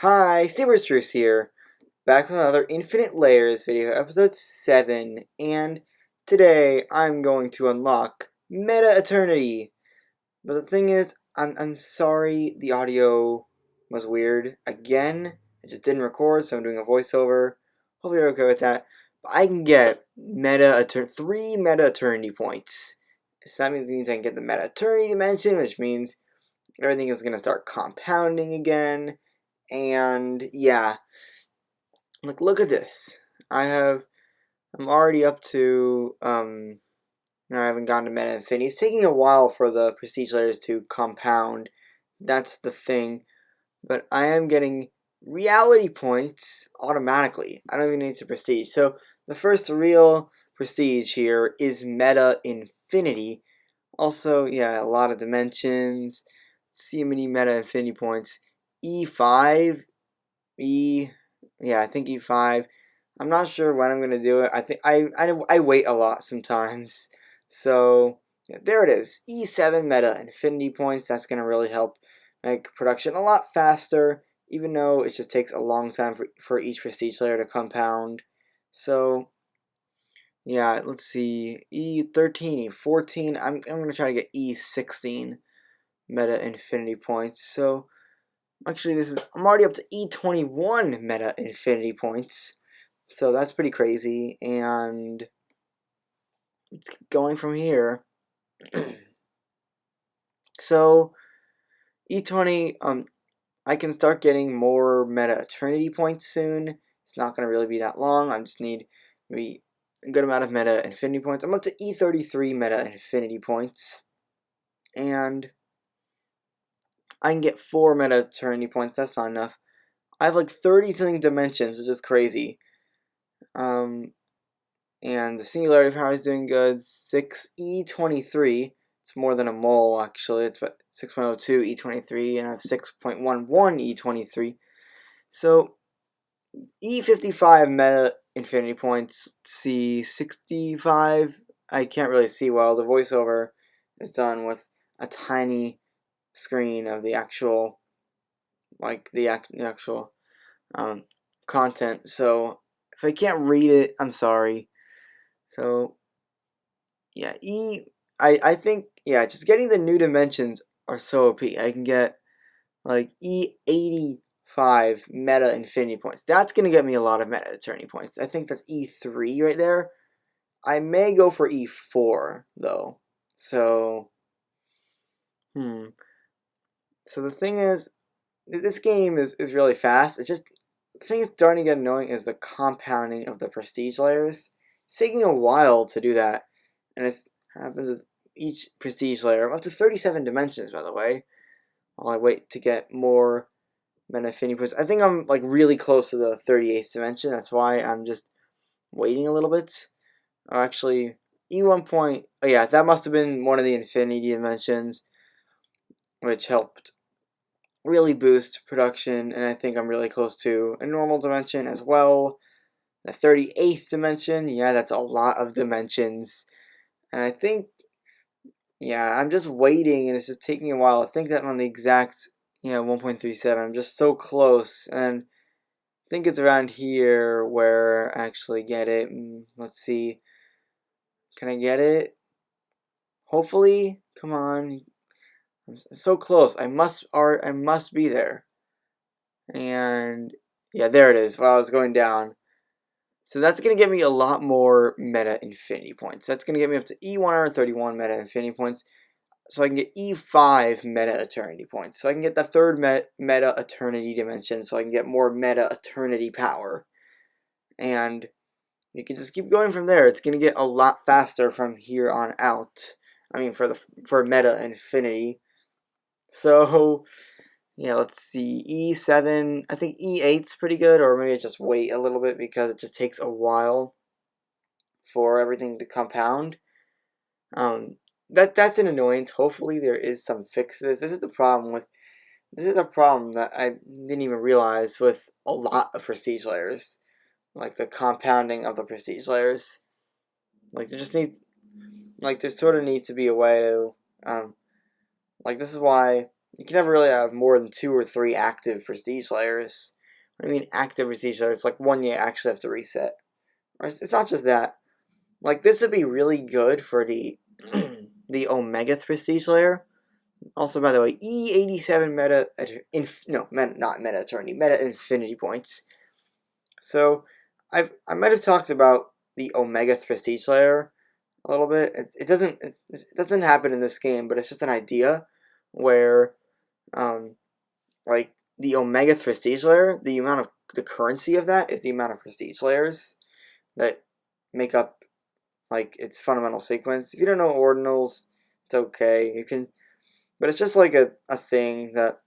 Hi, Saberstruce here, back with another Infinite Layers video, episode 7, and today I'm going to unlock Meta Eternity. But the thing is, I'm sorry the audio was weird. Again, it just didn't record, so I'm doing a voiceover. Hope you're okay with that. But I can get 3 Meta Eternity points. So that means I can get the Meta Eternity dimension, which means everything is going to start compounding again. And yeah, like look at this. I'm already up to I haven't gotten to Meta Infinity. It's taking a while for the prestige layers to compound. That's the thing. But I am getting reality points automatically. I don't even need to prestige. So the first real prestige here is Meta Infinity. Also, yeah, a lot of dimensions. Let's see how many Meta Infinity points. E5, E, yeah, I think E5. I'm not sure when I'm gonna do it. I think I wait a lot sometimes. So yeah, there it is. E7 Meta Infinity points. That's gonna really help make production a lot faster, even though it just takes a long time for each prestige layer to compound. So yeah, let's see. E13, E14. I'm gonna try to get E16 Meta Infinity points. So actually, I'm already up to E21 Meta Infinity points, so that's pretty crazy. And let's keep going from here. So E20, I can start getting more Meta Eternity points soon. It's not gonna really be that long. I just need maybe a good amount of Meta Infinity points. I'm up to E33 Meta Infinity points, and I can get 4 Meta Eternity points. That's not enough. I have like 30 something dimensions, which is crazy. Um, and the singularity power is doing good. 6E23. It's more than a mole, actually. It's about 6.02 E23, and I have 6.11 E23. So E55 meta infinity points. Let's see, 65. I can't really see well. The voiceover is done with a tiny screen of the actual, actual content. So if I can't read it, I'm sorry. So yeah, I think yeah, just getting the new dimensions are so OP. I can get like E85 meta infinity points. That's gonna get me a lot of meta eternity points. I think that's E3 right there. I may go for E4 though. So hmm. So the thing is, this game is really fast. It just the thing is starting to get annoying is the compounding of the prestige layers. It's taking a while to do that, and it happens with each prestige layer. I'm up to 37 dimensions, by the way. While I wait to get more Meta Infinity points. I think I'm like really close to the 38th dimension. That's why I'm just waiting a little bit. Oh, actually, E1 point. Oh yeah, that must have been one of the Infinity dimensions, which helped really boost production, and I think I'm really close to a normal dimension as well. The 38th dimension, yeah, that's a lot of dimensions. And I think, yeah, I'm just waiting and it's just taking a while. I think that on the exact, 1.37, I'm just so close. And I think it's around here where I actually get it. Let's see. Can I get it? Hopefully. Come on. I'm so close. I must be there. And yeah, there it is. While I was going down. So that's going to get me a lot more meta infinity points. That's going to get me up to E131 meta infinity points. So I can get E5 meta eternity points. So I can get the third meta eternity dimension. So I can get more meta eternity power. And you can just keep going from there. It's going to get a lot faster from here on out. I mean, for meta infinity. So yeah, let's see. E7, I think E8's pretty good, or maybe just wait a little bit because it just takes a while for everything to compound. That's an annoyance. Hopefully there is some fix to this. This is a problem that I didn't even realize with a lot of prestige layers. Like the compounding of the prestige layers. Like there sort of needs to be a way to like this is why you can never really have more than 2 or 3 active prestige layers. What I mean active prestige layers, it's like one you actually have to reset. Or it's not just that. Like, this would be really good for the the Omega prestige layer. Also, by the way, E87 meta, not meta eternity, meta infinity points. So, I might have talked about the Omega prestige layer a little bit. It doesn't happen in this game, but it's just an idea where, like the Omega prestige layer, the amount of the currency of that is the amount of prestige layers that make up like its fundamental sequence. If you don't know ordinals, it's okay. You can, but it's just like a thing that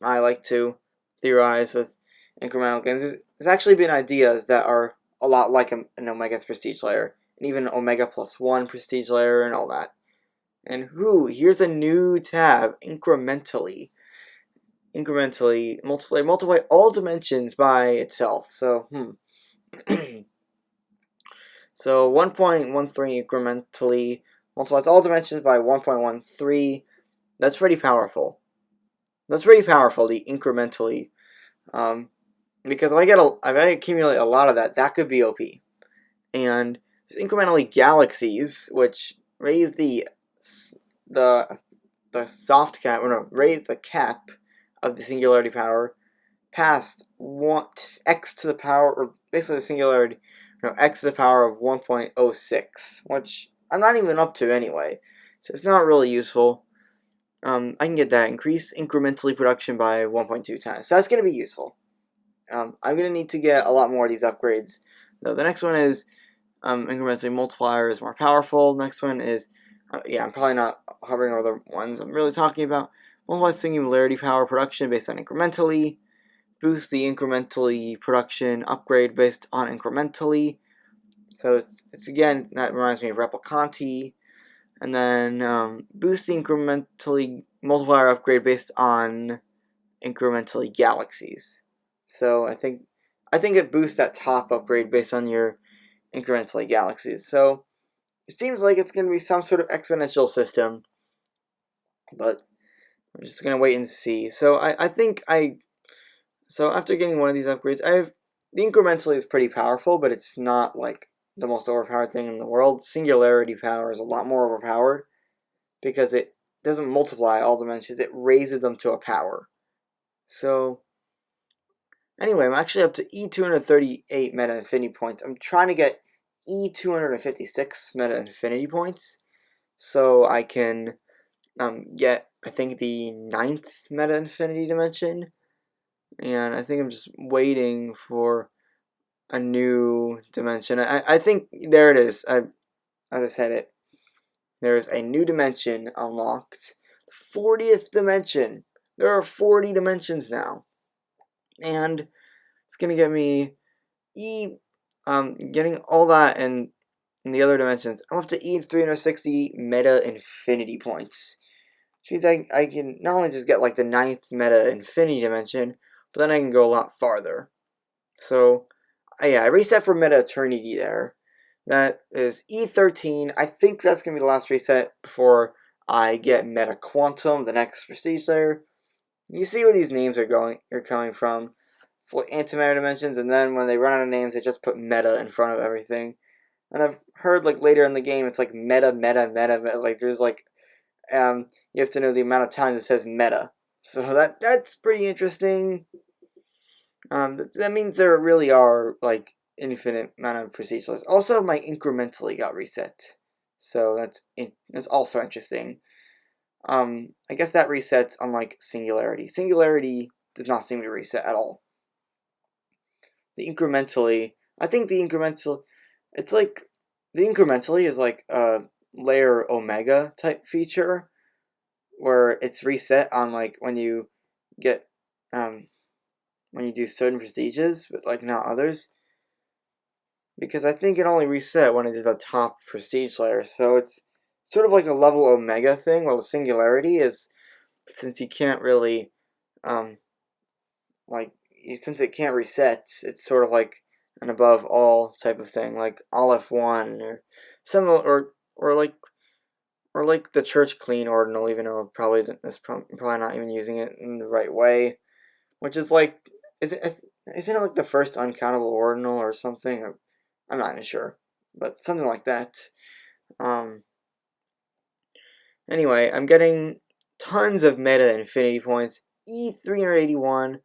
I like to theorize with incremental games. There's actually been ideas that are a lot like an Omega prestige layer, and even Omega +1 prestige layer and all that. And here's a new tab, incrementally. Incrementally multiply all dimensions by itself. So, so 1.13 incrementally multiplies all dimensions by 1.13. That's pretty powerful. That's pretty powerful, the incrementally. Because if I accumulate a lot of that, that could be OP. And there's incrementally galaxies, which raise the soft cap, raise the cap of the singularity power past x to the power, or basically the singularity, x to the power of 1.06, which I'm not even up to anyway, so it's not really useful. I can get that. Increase incrementally production by 1.2 times, so that's going to be useful. I'm going to need to get a lot more of these upgrades. Though the next one is incrementally multiplier is more powerful. Next one is, I'm probably not hovering over the ones I'm really talking about. Multiply singularity power production based on incrementally. Boost the incrementally production upgrade based on incrementally. So it's again, that reminds me of Replicanti. And then boost the incrementally multiplier upgrade based on incrementally galaxies. So I think it boosts that top upgrade based on your incrementally galaxies. So it seems like it's going to be some sort of exponential system, but I'm just going to wait and see. So so after getting one of these upgrades, the incrementally is pretty powerful, but it's not like the most overpowered thing in the world. Singularity power is a lot more overpowered because it doesn't multiply all dimensions, it raises them to a power. So anyway, I'm actually up to E238 meta infinity points. I'm trying to get E256 meta infinity points so I can get, I think, the 9th meta infinity dimension. And I think I'm just waiting for a new dimension. I think there it is. As I said it, there's a new dimension unlocked. 40th dimension. There are 40 dimensions now. And it's going to get me getting all that in the other dimensions. I'm up to E360 meta infinity points. Which means I can not only just get like the 9th meta infinity dimension, but then I can go a lot farther. So, I reset for meta eternity there. That is E13. I think that's going to be the last reset before I get meta quantum, the next prestige layer. You see where these names are coming from. It's like antimatter dimensions, and then when they run out of names, they just put meta in front of everything. And I've heard like later in the game, it's like meta. Like there's like, you have to know the amount of times it says meta. So that's pretty interesting. That means there really are like infinite amount of prestige lists. Also, my incrementally got reset, so that's also interesting. I guess that resets unlike singularity. Singularity does not seem to reset at all. The incrementally, I think the incremental, it's like the incrementally is like a layer omega type feature, where it's reset on like when you get when you do certain prestiges, but like not others. Because I think it only reset when I did the top prestige layer, so it's sort of like a level omega thing, while the singularity is, since you can't really, since it can't reset, it's sort of like an above all type of thing, like all F1 or some, or like or like the church clean ordinal, even though that's probably not even using it in the right way, which is like, isn't it like the first uncountable ordinal or something? I'm not even sure, but something like that. Anyway, I'm getting tons of meta infinity points, E381,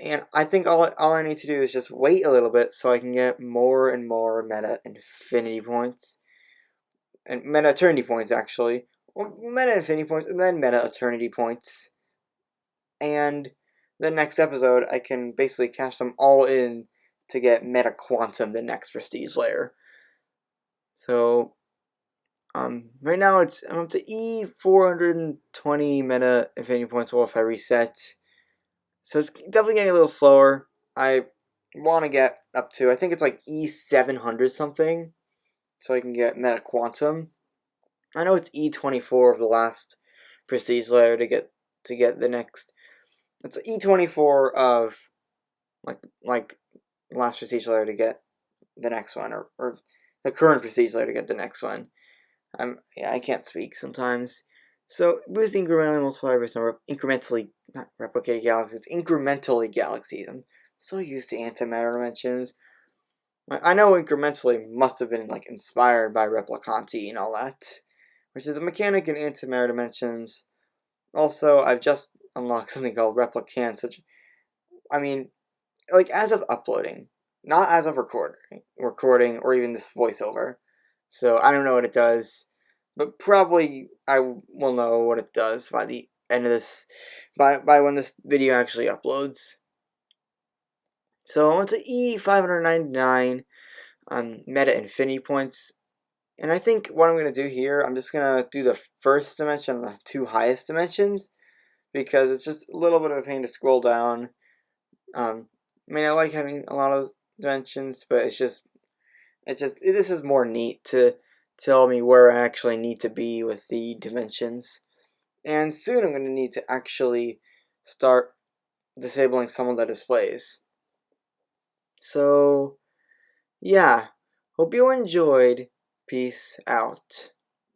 and I think all I need to do is just wait a little bit so I can get more and more meta infinity points. And meta eternity points, actually. Well, meta infinity points, and then meta eternity points. And the next episode, I can basically cash them all in to get meta quantum, the next prestige layer. So, right now I'm up to E420 meta infinity points. Well, if I reset, so it's definitely getting a little slower. I want to get up to, I think it's like E700 something, so I can get meta quantum. I know it's E24 of the last prestige layer to get the next. It's E24 of like last prestige layer to get the next one, or the current prestige layer to get the next one. I can't speak sometimes. So boost the incrementally multiplier based on incrementally, not replicated galaxies, incrementally galaxies. I'm so used to antimatter dimensions. I know incrementally must have been like inspired by Replicanti and all that, which is a mechanic in antimatter dimensions. Also, I've just unlocked something called Replicants, which, I mean, like as of uploading, not as of recording, or even this voiceover. So I don't know what it does, but probably I will know what it does by the end of this, by when this video actually uploads. So I went to E599 on meta infinity points, and I think what I'm going to do here, I'm just going to do the first dimension and the two highest dimensions, because it's just a little bit of a pain to scroll down. I mean, I like having a lot of dimensions, but this is more neat to tell me where I actually need to be with the dimensions. And soon I'm going to need to actually start disabling some of the displays. So, yeah, hope you enjoyed. Peace out.